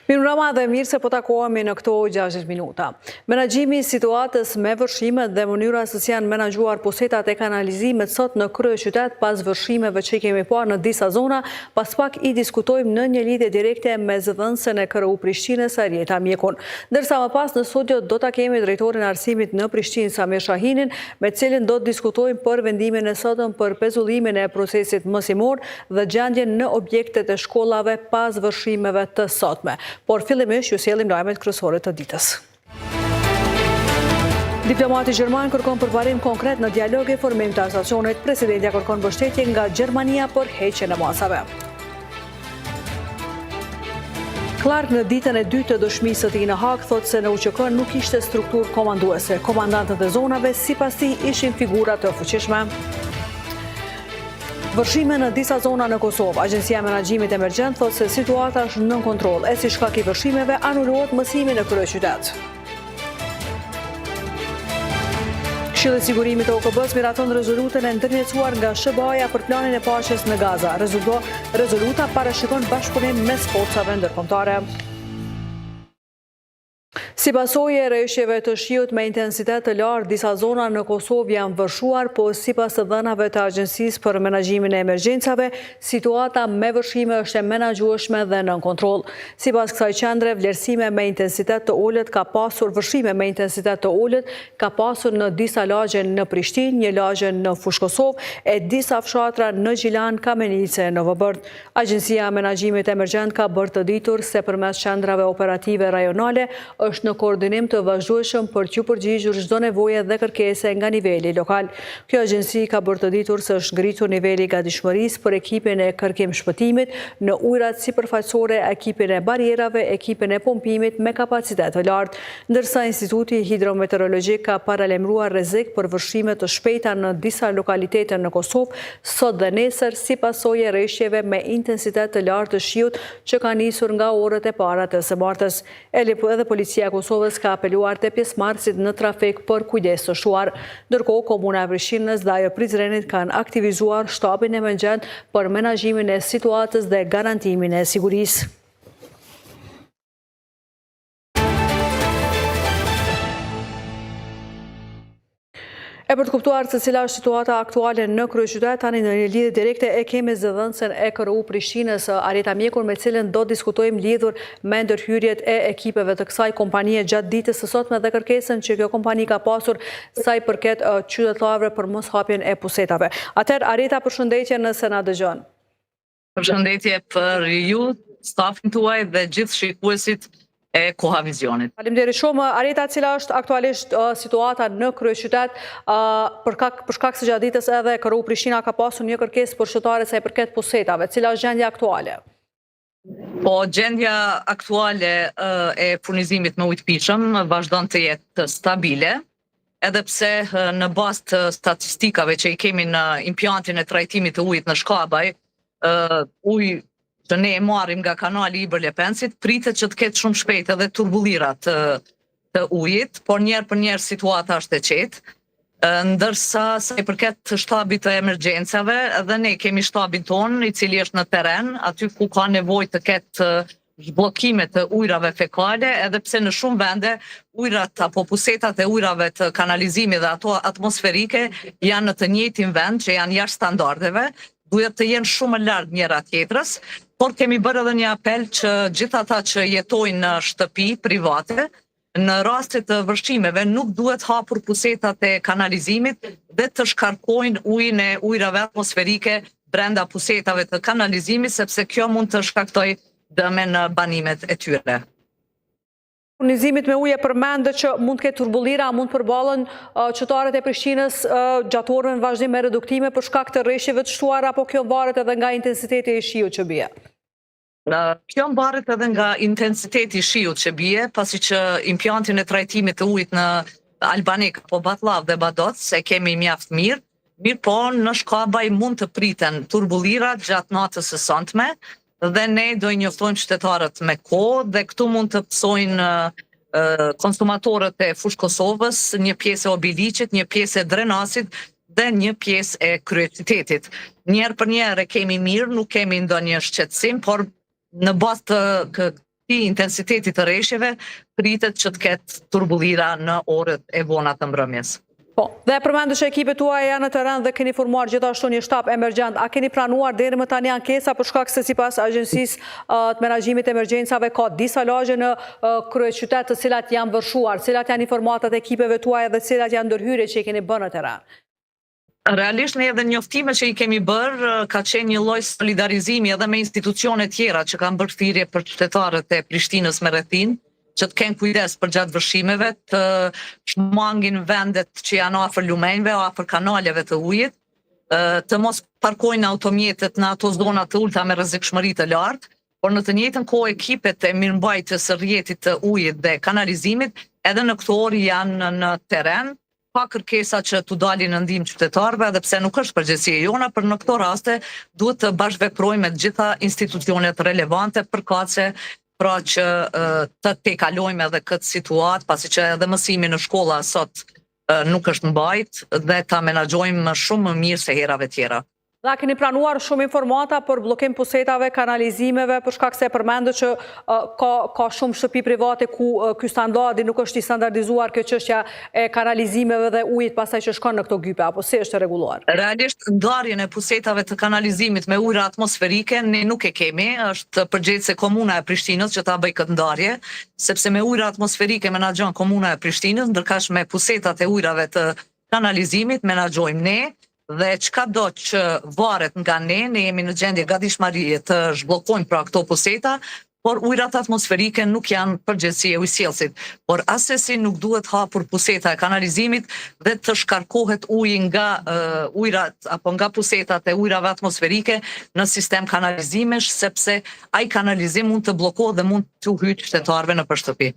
Mirëmbrëma dhe mirë se po takohemi në këto 60 minuta. Menaxhimi i situatës me vërshimet dhe mënyra se si janë menaxhuar posetat e kanalizimet sot në kryeqytet pas vërshimeve që kemi parë në disa zona, pas pak i diskutojmë në një lidhje direkte me zëdhënësen e KRU Prishtinës Arieta Mjekun. Ndërsa më pas në studio do ta kemi drejtorin e arsimit në Prishtinë Samir Shahinin, me cilin do të diskutojmë për vendimin e sotëm për pezullimin e procesit mësimor dhe gjendjen në objektet e shkollave pas vërshimeve të sotme. Por fillimisht ju sjellim lajmet kryesore të ditës. Diplomati gjerman kërkon përparim konkret në dialog e formim të stacionit. Presidentja kërkon mbështetje nga Gjermania për heqjen e masave. Clark në ditën e dytë të dëshmisë së tij në Hag thotë se në UÇK nuk ishte strukturë komanduese. Komandantët e zonave sipas tij ishin figura të fuqishme. Vërshime në disa zona në Kosovë. Agjencia e Menaxhimit Emergjent thotë se situata është nën kontroll e si shkak i vërshimeve anulohet mësimi në kryeqytet. Këshilli i Sigurimit të OKB-s miraton rezolutën e ndërmjetësuar nga SBA-ja për planin e paqes në Gaza. Rezoluta parashikon bashkëpunim mes forcave ndërkombëtare. Si pasojë e rreshjeve të shiut me intensitet të lartë, disa zona në Kosovë janë vërshuar, po sipas të dhënave të Agjencisë për Menaxhimin e Emergjencave, situata me vërshime është e menaxhueshme dhe nën kontroll. Sipas kësaj qendre, vlerësime me intensitet të ulët ka pasur vërshime me intensitet të ulët ka pasur në disa lagje në Prishtinë, një lagje në Fushë Kosovë e disa fshatra në Gjilan, Kamenice e Novobërt. Agjencia e Menaxhimit Emergjent ka bërë të ditur se përmes qendrave operative rajonale është në koordinim të vazhdueshëm për t'ju përgjigjur çdo nevoje dhe kërkese nga niveli lokal. Kjo agjenci ka bërë të ditur se është ngritur niveli i gatishmërisë për ekipin e kërkim shpëtimit në ujrat sipërfaqësore, ekipin e barierave, ekipin e pompimit me kapacitet të lartë, ndërsa Instituti Hidrometeorologjik ka paralajmëruar rrezik për vërshime të shpejta në disa lokalitete në Kosovë sot dhe nesër si pasojë e rreshjeve me intensitet të lartë të shiut që ka nisur nga orët e para të së martës. Edhe policia e Kosovës ka apeluar te pjesëmarrësit në trafik për kujdes të shuar. Ndërkohë, Komuna e Prishtinës dhe ajo Prizrenit kanë aktivizuar shtabin emergjent për menaxhimin e situatës dhe garantimin e sigurisë. E për të kuptuar se cila është situata aktuale në kryeqytet, tani në një lidhje direkte e kemi zëdhënësen e KRU Prishtinës Arieta Mjekun, me cilën do diskutojmë lidhur me ndërhyrjet e ekipeve të kësaj kompanie gjatë ditës së sotme dhe kërkesën që kjo kompani ka pasur sa i përket qytetarëve për moshapjen e pusetave. Atëherë Arieta, përshëndetje nëse na dëgjon. Përshëndetje për ju, stafin tuaj dhe gjithë shikuesit e Koha Vizionit. Faleminderit shumë. Arieta, cila është aktualisht situata në kryeqytet për shkak se gjatë ditës edhe KRU Prishtina ka pasur një kërkesë për shqiptarët sa i përket pusetave. Cila është gjendja aktuale? Po, gjendja aktuale e furnizimit me ujë të pijshëm vazhdon të jetë stabile, edhe pse në bazë të statistikave që i kemi në impiantin e trajtimit të ujit në Shkabaj, ujë që ne e marrim nga kanali i Bërlepensit, pritet që të ketë shumë shpejt edhe turbullirat të ujit, por njerë për njerë situata është e qetë, ndërsa sa i përket shtabit të emergjencave, edhe ne kemi shtabin tonë i cili është në teren, aty ku ka nevojë të ketë zhbllokime të ujrave fekale, edhe pse në shumë vende ujrat apo pusetat e ujrave të kanalizimit dhe ato atmosferike janë në të njëjtin vend që janë jashtë standardeve, duhet të jenë shumë larg njëra tjetrës, por kemi bërë edhe një apel që gjithë ata që jetojnë në shtëpi private, në rastet të vërshimeve nuk duhet hapur pusetat e kanalizimit dhe të shkarkojnë ujin e ujrave atmosferike brenda pusetave të kanalizimit, sepse kjo mund të shkaktoj dëme në banimet e tyre. Furnizimit me ujë përmendë që mund të ketë turbullira, mund përballen qytetarët e Prishtinës gjatë orëve në vazhdim me reduktime për shkak të rreshjeve të shtuara, apo kjo varet edhe nga intensiteti i shiut që bie? Kjo mbaret edhe nga intensiteti i shiut që bie, pasi që impiantin e trajtimit të ujit në Albanik apo Batllav dhe Badoc e kemi mjaft mirë, po në Shkabaj mund të priten turbullirat gjatë natës së sotme, dhe ne do i njoftojmë qytetarët me kohë dhe këtu mund të pësojnë konsumatorët e Fushë Kosovës, një pjesë e Obiliqit, një pjesë e Drenasit dhe një pjesë e kryeqytetit. Njerë për njerë e kemi mirë, nuk kemi ndonjë shqetësim, por në bazë të intensitetit të reshjeve, pritet që të ketë turbullira në orët e vona të mbrëmjes. Po, dhe përmendu që ekipet tuaja janë në terren dhe keni formuar gjithashtu një shtab emergjent. A keni pranuar deri më tani ankesa për shkak se sipas Agjencisë të Menaxhimit të Emergjencave ka disa lagje në kryeqytet të cilat janë vërshuar, cilat janë informatat e ekipeve tuaja dhe cilat janë ndërhyrje që i keni bërë në terren? Realisht ne edhe njoftime që i kemi bërë ka qenë një lloj solidarizimi edhe me institucione tjera që kanë bërë thirrje për qytetarët e Prishtinës me rrethin, që të kenë kujdes për gjatë vërshimeve, të shmangin vendet që janë afër lumenjve, afër kanaleve të ujit, të mos parkojnë automjetet në ato zona të ulta me rrezikshmëri të lartë, por në të njëjtën kohë ekipet e mirëmbajtjes së rrjetit të ujit dhe kanalizimit edhe në këto orë janë në terren, pa kërkesa që t'u dalin në ndihmë qytetarëve, edhe pse nuk është përgjegjësia jona, por në këto raste duhet të bashkëveprojmë me të gjitha institucionet relevante përkatëse pra që të tejkalojmë edhe këtë situatë, pasi që edhe mësimi në shkolla sot nuk është mbajt dhe ta menaxhojmë shumë më mirë se herave tjera. Dhe keni pranuar shumë informata për blokim pusetave, kanalizimeve, për shkak se përmendu që ka shumë shtëpi private ku ky standardi nuk është i standardizuar, kjo çështja e kanalizimeve dhe ujit pastaj që shkon në këto gype, apo si është rregulluar? Realisht ndarjen e pusetave të kanalizimit me ujëra atmosferike ne nuk e kemi, është përgjegjëse Komuna e Prishtinës që ta bëj këtë ndarje, sepse me ujëra atmosferike menaxhon Komuna e Prishtinës, ndërkaq me pusetat e ujrave të kanalizimit menaxhojmë ne. Dhe çka do që varet nga ne jemi në gjendje gatishmërie të zhbllokojmë pra këto puseta, por ujërat atmosferike nuk janë përgjegjësi e ujësjellësit, por asesi nuk duhet hapur puseta e kanalizimit dhe të shkarkohet uji nga ujërat apo nga pusetat e ujrave atmosferike në sistem kanalizimesh, sepse ai kanalizim mund të bllokohet dhe mund të hyjë qytetarëve në shtëpi.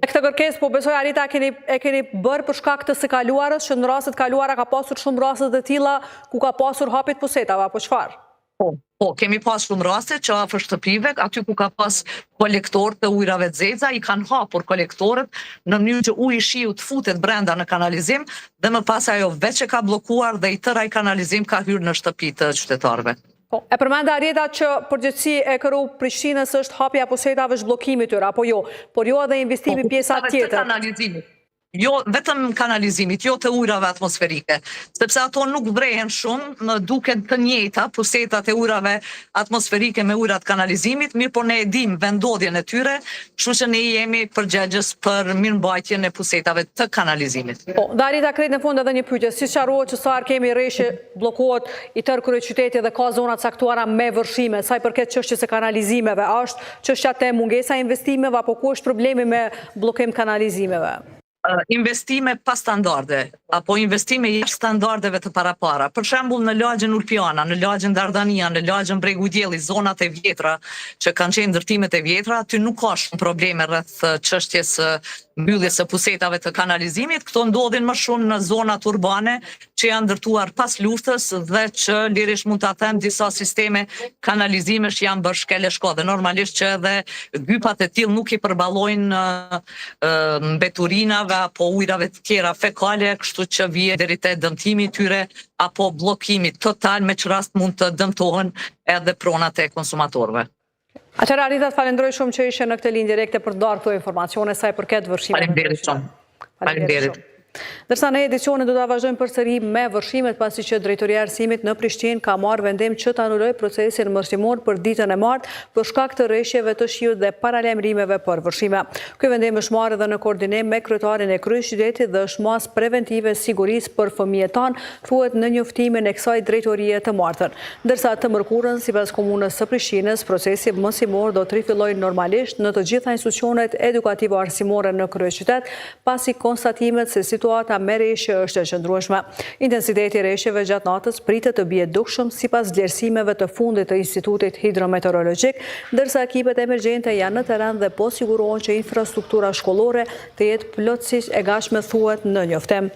Këtë kërkesë, po besoj Arita e keni bërë për shkak të së kaluarës, që në rastet kaluara ka pasur shumë raste të tilla ku ka pasur hapjet pusetave, apo çfarë? Po, kemi pas shumë raste që afër shtëpive, aty ku ka pas kolektor të ujrave të zeza, i kanë hapur kolektorët në mënyrë që uji i shiut futet brenda në kanalizim dhe më pas ajo veç e ka bllokuar dhe i tërë ai kanalizim ka hyrë në shtëpi të qytetarëve. E përmenda Arjeta që përgjithësi e këru Prishtinës është hapja pusetave zhbllokimit tyre, apo jo, por jo edhe investimi pjesa tjetër. Jo, vetëm kanalizimit, jo të ujrave atmosferike, sepse ato nuk vrehen shumë, duket të njëjta pusetat e ujrave atmosferike me ujrat kanalizimit, mirë po ne e dim vendodhjen e tyre, kështu që ne jemi përgjegjës për mirëmbajtjen e pusetave të kanalizimit. Po, Darita, krejt në fund edhe një pyetje, si sqarohet që sa herë kemi rreshje bllokohet i tërë kryeqyteti dhe ka zona caktuara me vërshime, sa i përket çështjes së kanalizimeve, është çështja e mungesa investimeve apo ku është problemi me bllokim kanalizimeve? Investime pa standarde, apo investime jashtë standardeve të parapara. Për shembull në lagjen Ulpiana, në lagjen Dardania, në lagjen Bregu i Diellit, zonat e vjetra që kanë qenë ndërtimet e vjetra, aty nuk ka shumë probleme rreth çështjes së mbylljes së pusetave të kanalizimit. Këto ndodhin më shumë në zonat urbane që janë ndërtuar pas luftës dhe që lirisht mund ta them disa sisteme kanalizimesh janë bërë shkele shkodhe. Normalisht që edhe gypat e tillë nuk i përballojnë mbeturinave apo ujrave të tjera fekale, kështu që vije deri te dëmtimi i tyre apo bllokimi total, me që rast mund të dëmtohen edhe pronat e konsumatorëve. Atëherë Arita, falenderoj shumë që ishe në këtë linjë direkte për të darë këto informacione sa i përket vërshimeve. Faleminderit shumë. Faleminderit. Dërsa ne edicionin do ta vazhdojmë përsëri me vërshimet, pasi që Drejtoria e Arsimit në Prishtinë ka marrë vendim që ta anulojë procesin mërsimor për ditën e martë për shkak të rreshjeve të shiut dhe paralajmërimeve për vërshime. Ky vendim është marrë edhe në koordinim me kryetarin e kryeqytetit dhe është masë preventive sigurisë për fëmijët tanë, thuhet në njoftimin e kësaj drejtorie të martën. Ndërsa të mërkurën, sipas Komunës së Prishtinës, procesi mësimor do të rifillojë normalisht në të gjitha institucionet edukative arsimore në kryeqytet, pasi konstatimet se situata me rreshje është e qëndrueshme. Intensiteti i rreshjeve gjatë natës pritet të bie dukshëm sipas vlerësimeve të fundit të Institutit Hidrometeorologjik, ndërsa ekipet emergjente janë në terren dhe po sigurohen që infrastruktura shkollore të jetë plotësisht e gatshme, thuhet në njoftim.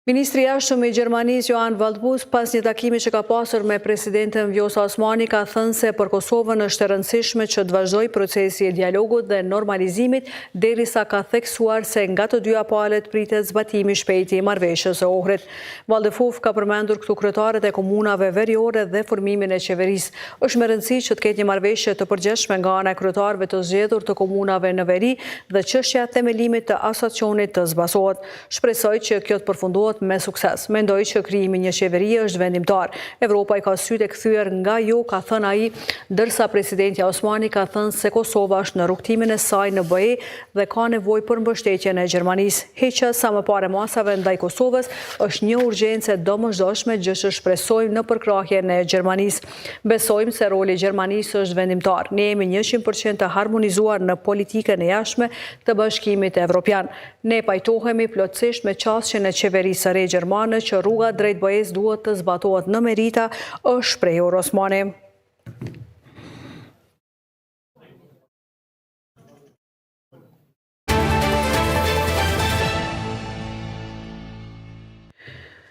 Ministri i Jashtëm i Gjermanisë Johan Waldbus, pas një takimi që ka pasur me presidenten Vjosa Osmani, ka thënë se për Kosovën është e rëndësishme që të vazhdojë procesi i dialogut dhe normalizimit, derisa ka theksuar se nga të dyja palët pritet zbatimi i shpejtë i marrëveshjes së Ohrit. Waldefuf ka përmendur këtu kryetarët e komunave veriore dhe formimin e qeverisë. Është me rëndësi që të ketë një marrëveshje të përgjithshme nga ana e kryetarëve të zgjedhur të komunave në veri dhe çështja e themelimit të asociacionit të zbasohet. Shpresoj që kjo të përfundohet me sukses. Mendoj që krijimi një qeverie është vendimtar. Evropa i ka sytë e kthyer nga ju, ka thënë ai, ndërsa presidenti Osmani ka thënë se Kosova është në rrugtimin e saj në BE dhe ka nevojë për mbështetjen e Gjermanisë. Heqja sa më parë masave ndaj Kosovës është një urgjencë e domosdoshme, gjë që shpresojmë në përkrahjen e Gjermanisë. Besojmë se roli i Gjermanisë është vendimtar. Ne jemi 100% të harmonizuar në politikën e jashtme të Bashkimit Evropian. Ne pajtohemi plotësisht me qasjen e qeverisë së re gjermane që rruga drejt BE-s duhet të zbatohet në merita, është shprehur Osmani.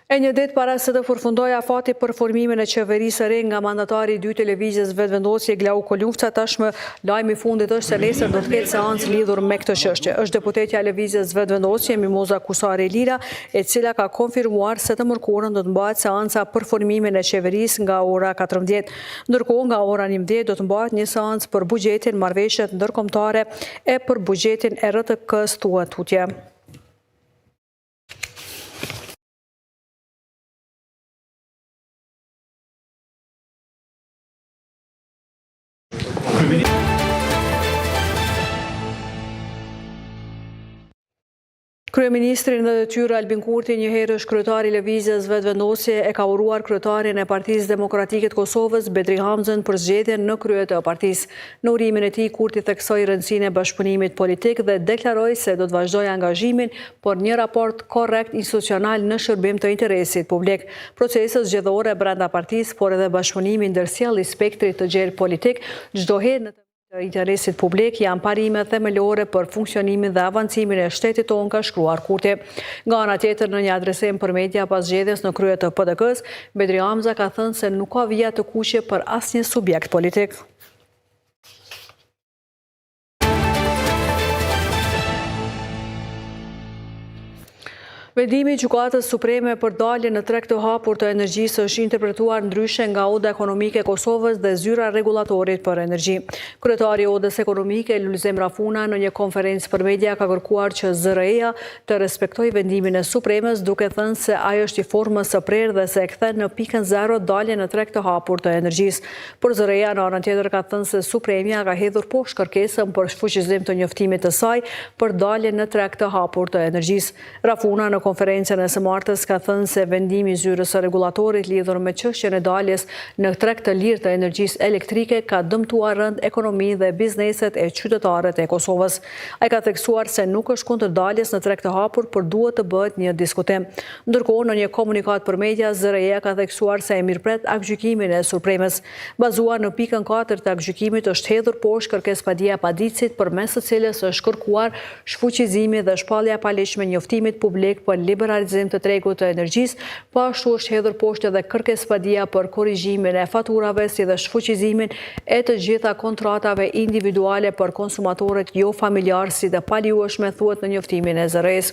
E një ditë para se të përfundoj afati për formimin e qeverisë së re nga mandatari i dy televizjes vetëvendosje Glau Kolufca, tashmë lajmi i fundit është se nesër do të ketë seancë lidhur me këtë çështje. Është deputetja e lëvizjes vetëvendosje Mimoza Kusari Lira, e cila ka konfirmuar se të mërkurën do të mbahet seanca për formimin e qeverisë nga ora 14. Ndërkohë nga ora 11 do të mbahet një seancë për buxhetin, marrëveshjet ndërkombëtare e për buxhetin e RTK-s thuhet tutje. Kryeministri në detyrë Albin Kurti, njëherë është kryetari i lëvizjes vetëvendosje, e ka uruar kryetarin e Partisë Demokratike të Kosovës, Bedri Hamzën, për zgjedhjen në krye të partisë. Në urimin e tij, Kurti theksoi rëndësinë e bashkëpunimit politik dhe deklaroi se do të vazhdojë angazhimin për një raport korrekt institucional në shërbim të interesit publik. Procesi zgjedhore brenda partisë, por edhe bashkëpunimi ndërsjellë i spektrit të gjerë politik, çdo herë në të interesit publik janë parime themelore për funksionimin dhe avancimin e shtetit tonë, ka shkruar Kurti. Nga ana tjetër, në një adresim për media pas zgjedhjes në krye të PDK-s, Bedri Hamza ka thënë se nuk ka vija të kuqe për asnjë subjekt politik. Vendimi i Gjykatës Supreme për daljen në treg të hapur të energjisë është interpretuar ndryshe nga Oda Ekonomike e Kosovës dhe zyra rregullatorit për energji. Kryetari i Odës Ekonomike, Lulzem Rafuna, në një konferencë për media ka kërkuar që ZRE-ja të respektojë vendimin e Supremës, duke thënë se ai është i formës së prerë dhe se e kthen në pikën 0 daljen në treg të hapur të energjisë. Por ZRE-ja në anën tjetër ka thënë se Supremja ka hedhur poshtë kërkesën për shfuqizim të njoftimit të saj për daljen në treg të hapur të energjisë. Rafuna në konferencën e së martës ka thënë se vendimi i zyrës së rregullatorit lidhur me çështjen e daljes në treg të lirë të energjisë elektrike ka dëmtuar rënd ekonominë dhe bizneset e qytetarët e Kosovës. Ai ka theksuar se nuk është kundër daljes në treg të hapur, por duhet të bëhet një diskutim. Ndërkohë, në një komunikat për media, ZRE ka theksuar se e mirëpret aktgjykimin e Supremës. Bazuar në pikën 4 të aktgjykimit është hedhur poshtë kërkesëpadia e paditësit, përmes së cilës është kërkuar shfuqizimi dhe shpallja e paligjshme e njoftimit publik për liberalizim të tregut të energjisë, po ashtu është hedhur poshtë edhe kërkesëpadia për korrigjimin e faturave si dhe shfuqizimin e të gjitha kontratave individuale për konsumatorët jo familjar si dhe paligjshme, thuhet në njoftimin e ZRE-s.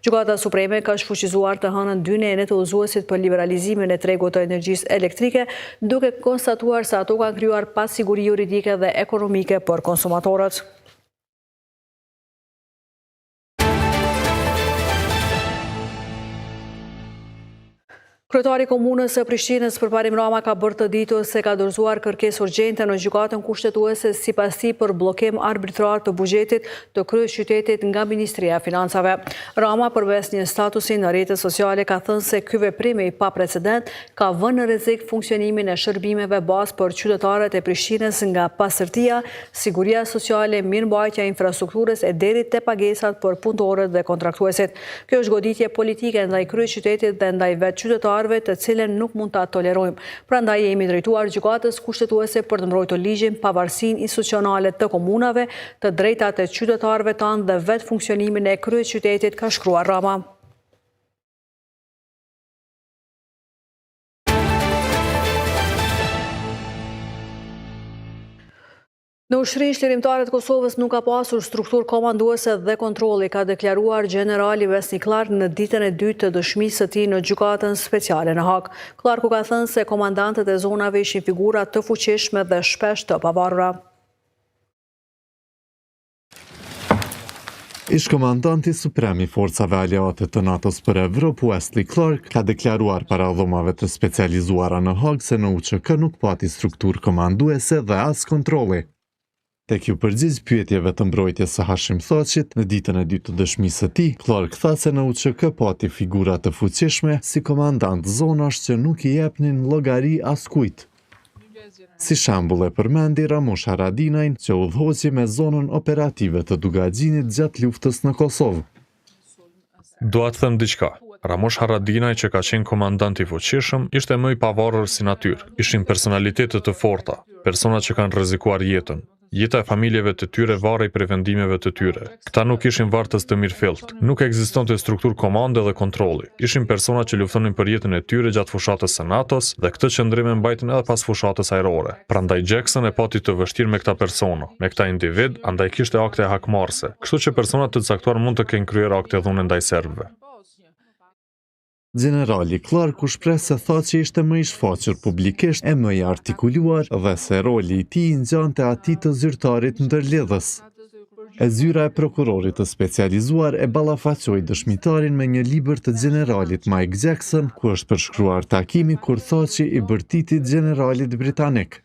Gjykata Supreme ka shfuqizuar të hënën dynejen e të udhëzuesit për liberalizimin e tregut të energjisë elektrike, duke konstatuar se ato kanë krijuar pasiguri juridike dhe ekonomike për konsumatorët. Kryetari i Komunës së Prishtinës Përparim Rama ka bërë të ditur se ka dorëzuar kërkesë urgjente në gjykatën kushtetuese sipas tij për bllokim arbitrar të buxhetit të kryeqytetit nga Ministria e Financave. Rama, përmes një statusi në rrjetet sociale, ka thënë se ky veprim i paprecedent ka vënë në rrezik funksionimin e shërbimeve bazë për qytetarët e Prishtinës, nga pasërtia, siguria sociale, mirëmbajtja e infrastrukturës e deri te pagesat për punëtorët dhe kontraktuesit. Kjo është goditje politike ndaj kryeqytetit dhe ndaj vetë qytetarëve qytetarëve të cilën nuk mund ta tolerojmë. Prandaj jemi drejtuar gjykatës kushtetuese për të mbrojtur ligjin, pavarësinë institucionale të komunave, të drejtat e qytetarëve tanë dhe vetë funksionimin e kryeqytetit, ka shkruar Rama. Në ushtrinë shlirimtare të Kosovës nuk ka pasur strukturë komanduese dhe kontrolli, ka deklaruar generali Vesni Clark në ditën e dytë të dëshmisë së tij në gjykatën speciale në Hag. Clarku ka thënë se komandantët e zonave ishin figura të fuqishme dhe shpesh të pavarura. Ish-komandanti suprem i forcave aleate të NATO-s për Evropë, Wesley Clark, ka deklaruar para dhomave të specializuara në Hag se në UÇK nuk pati strukturë komanduese dhe as kontrolli. Tek ju përgjigj pyetjeve të mbrojtjes së Hashim Thaçit në ditën e dytë të dëshmisë së tij, Clark tha se në UÇK pati figura të fuqishme si komandant zonash që nuk i jepnin llogari askujt. Si shembull e përmendi Ramush Haradinajn që udhëhoqi me zonën operative të Dugaxhinit gjatë luftës në Kosovë. Dua të them diçka. Ramush Haradinaj që ka qenë komandant i fuqishëm, ishte më i pavarur si natyrë. Ishin personalitete të forta, persona që kanë rrezikuar jetën. Jeta e familjeve të tyre varej prej vendimeve të tyre. Këta nuk ishin vartës të mirëfillt. Nuk ekzistonte strukturë komande dhe kontrolli. Ishin persona që luftonin për jetën e tyre gjatë fushatës së NATO-s dhe këtë qëndrim e mbajtën edhe pas fushatës ajrore. Prandaj Jackson e pati të vështirë me këta persona, me këta individ, andaj kishte akte hakmarrëse. Kështu që personat të caktuar mund të kenë kryer akte dhune ndaj serbëve. Generali Clark u shpreh se Thaçi ishte më i shfaqur publikisht e më i artikuluar dhe se roli i tij ngjante atij të zyrtarit ndërlidhës. E zyra e prokurorit të specializuar e ballafaqoi dëshmitarin me një libër të generalit Mike Jackson, ku është përshkruar takimi kur Thaçi i bërtiti generalit britanik.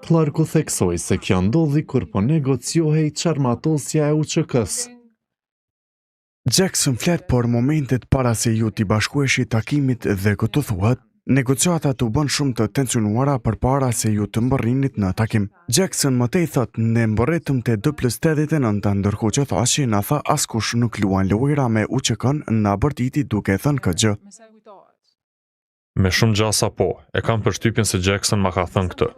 Clarku theksoi se kjo ndodhi kur po negociohej çarmatosja e UÇK-s. Jackson flet por momentet para se ju t'i bashkueshi takimit dhe këtu thuhet, negociatat u bën shumë të tensionuara përpara se ju të mbërrinit në takim. Jackson mëtej thot ne mbërritëm te 2+89, ndërkohë që thashi na tha askush nuk luan lojra me UÇK-n, na bërtiti duke thënë këtë gjë. Me shumë gjasa po, e kam përshtypjen se Jackson ma ka thënë këtë.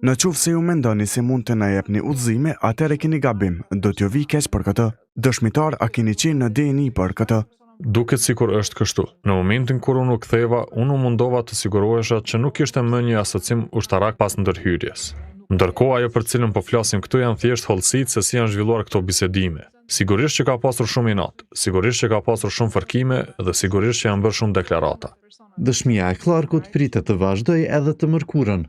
Në qoftë se ju mendoni se mund të na jepni udhëzime, atëherë keni gabim, do t'ju vi keq për këtë. Dëshmitar a keni qenë në DNI për këtë? Duket sikur është kështu. Në momentin kur unë u ktheva, unë u mundova të sigurohesha që nuk ishte më një asocim ushtarak pas ndërhyrjes. Ndërkohë ajo për cilën po flasim këtu janë thjesht hollësitë se si janë zhvilluar këto bisedime. Sigurisht që ka pasur shumë inat, sigurisht që ka pasur shumë fërkime dhe sigurisht që janë bërë shumë deklarata. Dëshmia e Clarkut pritet të vazhdojë edhe të mërkurën.